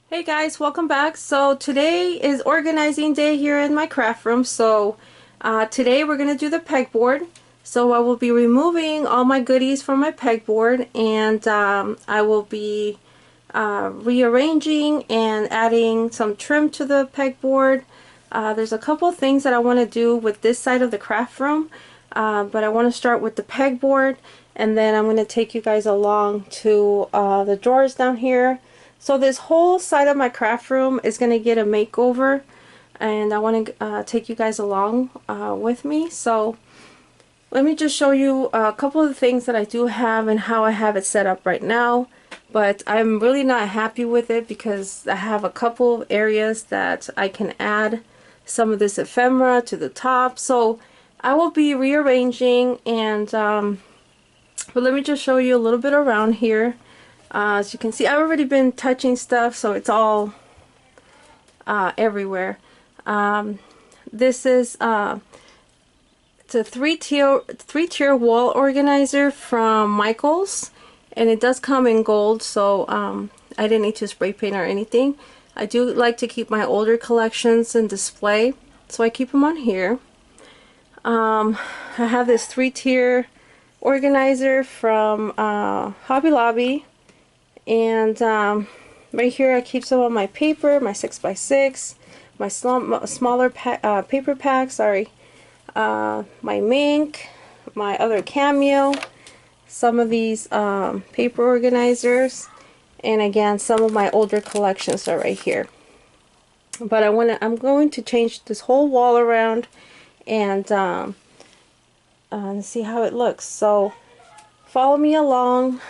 Hey guys, welcome back. So today is organizing day here in my craft room. Today we're going to do the pegboard. So I will be removing all my goodies from my pegboard, and I will be rearranging and adding some trim to the pegboard. There's a couple things that I want to do with this side of the craft room, but I want to start with the pegboard, and then I'm going to take you guys along to the drawers down here. So this whole side of my craft room is going to get a makeover, and I want to take you guys along with me. So let me just show you a couple of the things that I do have and how I have it set up right now. But I'm really not happy with it because I have a couple of areas that I can add some of this ephemera to the top. So I will be rearranging, and but let me just show you a little bit around here. As you can see, I've already been touching stuff, so it's all everywhere. This is it's a three-tier wall organizer from Michaels, and it does come in gold, so I didn't need to spray paint or anything. I do like to keep my older collections in display, so I keep them on here. I have this three-tier organizer from Hobby Lobby. And right here I keep some of my paper, my 6x6, my smaller paper packs, my Mink, my other Cameo, some of these paper organizers, and again some of my older collections are right here. But I'm going to change this whole wall around and see how it looks. So follow me along.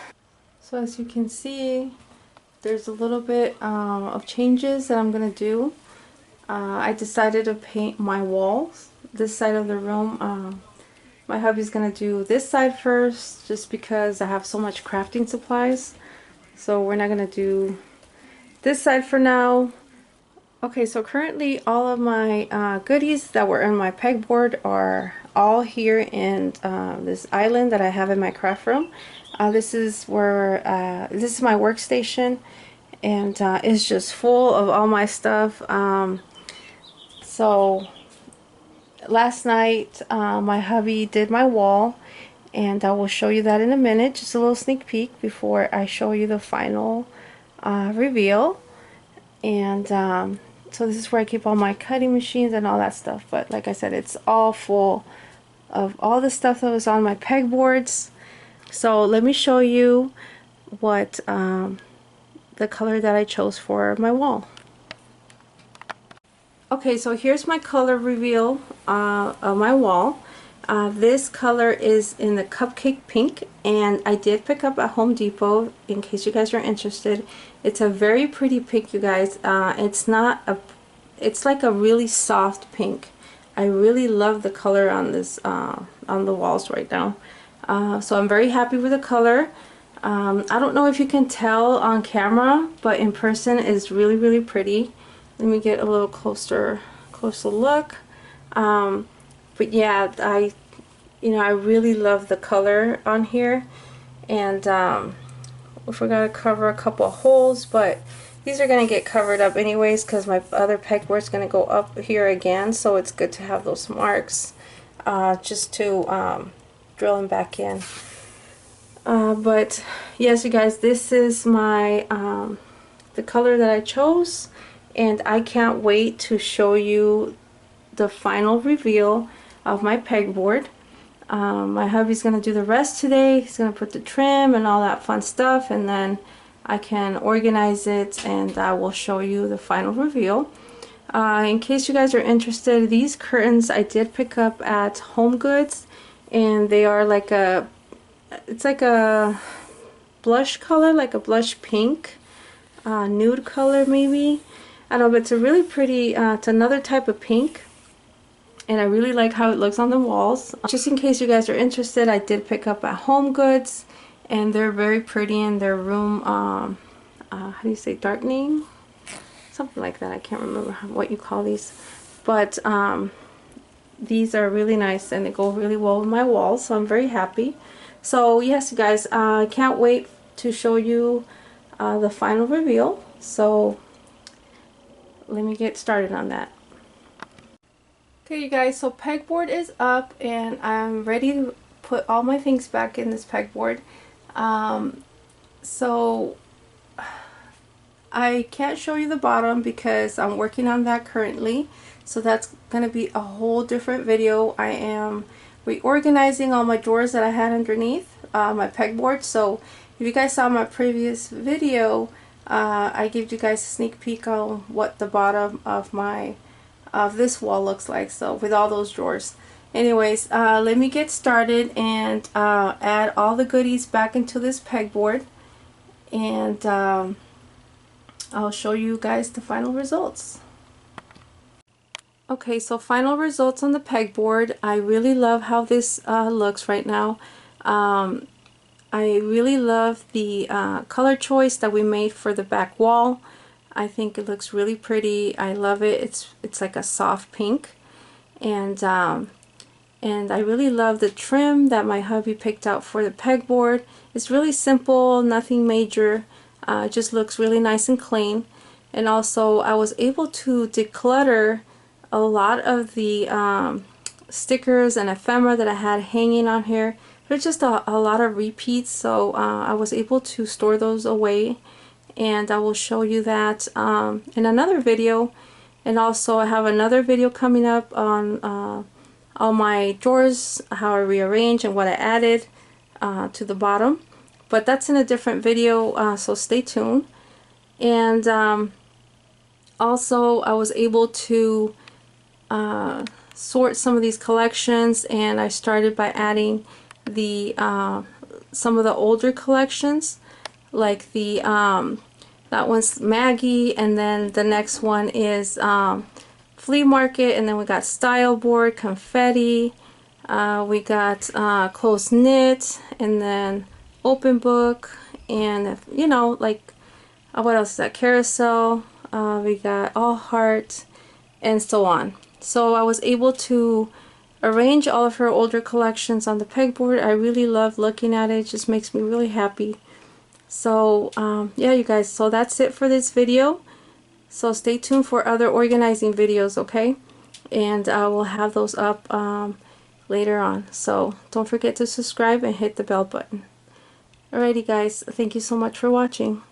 So as you can see, there's a little bit of changes that I'm going to do. I decided to paint my walls, this side of the room. My hubby's going to do this side first just because I have so much crafting supplies. So we're not going to do this side for now. Okay, so currently all of my goodies that were in my pegboard are all here in this island that I have in my craft room. This is where this is my workstation, and it's just full of all my stuff. So last night my hubby did my wall, and I will show you that in a minute. Just a little sneak peek before I show you the final reveal. And so this is where I keep all my cutting machines and all that stuff. But like I said, it's all full of all the stuff that was on my pegboards. So let me show you what the color that I chose for my wall. Okay, so here's my color reveal of my wall. This color is in the cupcake pink, and I did pick up at Home Depot in case you guys are interested. It's a very pretty pink, you guys. It's like a really soft pink. I really love the color on this on the walls right now. So I'm very happy with the color. I don't know if you can tell on camera, but in person it's really pretty. Let me get a little closer look. But yeah, I really love the color on here, and we forgot to cover a couple of holes, but these are going to get covered up anyways because my other pegboard is going to go up here again, so it's good to have those marks just to drill them back in. But yes, you guys, this is my the color that I chose, and I can't wait to show you the final reveal of my pegboard. My hubby's going to do the rest today. He's going to put the trim and all that fun stuff, and then I can organize it and I will show you the final reveal. In case you guys are interested, these curtains I did pick up at Home Goods, and they are like it's like a blush color, like a blush pink, nude color maybe. I don't know, but it's a really pretty, it's another type of pink, and I really like how it looks on the walls. Just in case you guys are interested, I did pick up at Home Goods, and they're very pretty in their room, how do you say, darkening? Something like that. I can't remember what you call these. But these are really nice, and they go really well with my walls, so I'm very happy. So yes, you guys, I can't wait to show you the final reveal. So let me get started on that. Okay, you guys, so pegboard is up and I'm ready to put all my things back in this pegboard. So I can't show you the bottom because I'm working on that currently. So that's going to be a whole different video. I am reorganizing all my drawers that I had underneath my pegboard. So if you guys saw my previous video, I gave you guys a sneak peek on what the bottom of this wall looks like. So with all those drawers. Anyways, let me get started and add all the goodies back into this pegboard. And I'll show you guys the final results. Okay, so final results on the pegboard. I really love how this looks right now. I really love the color choice that we made for the back wall. I think it looks really pretty. I love it. It's like a soft pink, and I really love the trim that my hubby picked out for the pegboard. It's really simple, nothing major. It just looks really nice and clean. And also I was able to declutter a lot of the stickers and ephemera that I had hanging on here. There's just a lot of repeats, so I was able to store those away, and I will show you that in another video. And also I have another video coming up on all my drawers, how I rearrange and what I added to the bottom, but that's in a different video, so stay tuned. And also I was able to sort some of these collections, and I started by adding the some of the older collections, like the that one's Maggie, and then the next one is Flea Market, and then we got Style Board, Confetti, we got Close Knit, and then Open Book, and you know, like what else is that, Carousel, we got All Heart, and so on. So I was able to arrange all of her older collections on the pegboard. I really love looking at it. It just makes me really happy. So yeah, you guys, so that's it for this video. So stay tuned for other organizing videos, okay? And I will have those up later on. So don't forget to subscribe and hit the bell button. Alrighty guys, thank you so much for watching.